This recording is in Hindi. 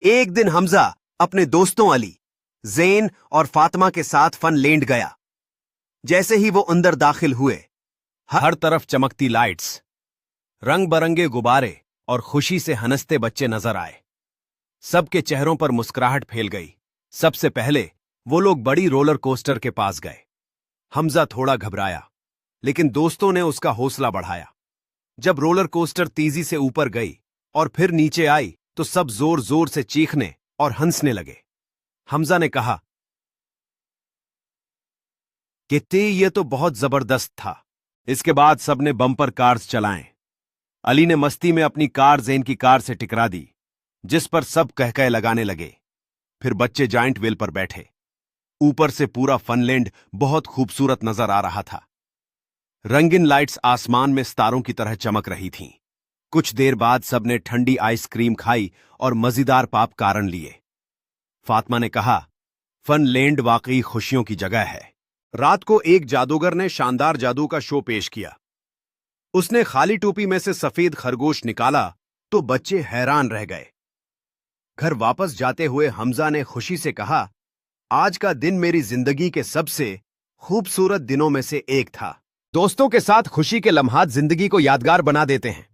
एक दिन हमजा अपने दोस्तों अली, ज़ेन और फातिमा के साथ फनलैंड गया। जैसे ही वो अंदर दाखिल हुए, हर तरफ चमकती लाइट्स, रंग बरंगे गुब्बारे और खुशी से हंसते बच्चे नजर आए। सबके चेहरों पर मुस्कुराहट फैल गई। सबसे पहले वो लोग बड़ी रोलर कोस्टर के पास गए। हमजा थोड़ा घबराया, लेकिन दोस्तों ने उसका हौसला बढ़ाया। जब रोलर कोस्टर तेजी से ऊपर गई और फिर नीचे आई तो सब जोर जोर से चीखने और हंसने लगे। हमजा ने कहा कि ये तो बहुत जबरदस्त था। इसके बाद सबने बम्पर कार्स चलाएं। अली ने मस्ती में अपनी कार ज़ेन की कार से टकरा दी, जिस पर सब कहकहे लगाने लगे। फिर बच्चे जाइंट व्हील पर बैठे। ऊपर से पूरा फनलैंड बहुत खूबसूरत नजर आ रहा था। रंगीन लाइट्स आसमान में सितारों की तरह चमक रही थीं। कुछ देर बाद सबने ठंडी आइसक्रीम खाई और मजेदार पॉपकॉर्न लिए। फातिमा ने कहा, फनलैंड वाकई खुशियों की जगह है। रात को एक जादूगर ने शानदार जादू का शो पेश किया। उसने खाली टोपी में से सफेद खरगोश निकाला तो बच्चे हैरान रह गए। घर वापस जाते हुए हमजा ने खुशी से कहा, आज का दिन मेरी जिंदगी के सबसे खूबसूरत दिनों में से एक था। दोस्तों के साथ खुशी के लम्हात जिंदगी को यादगार बना देते हैं।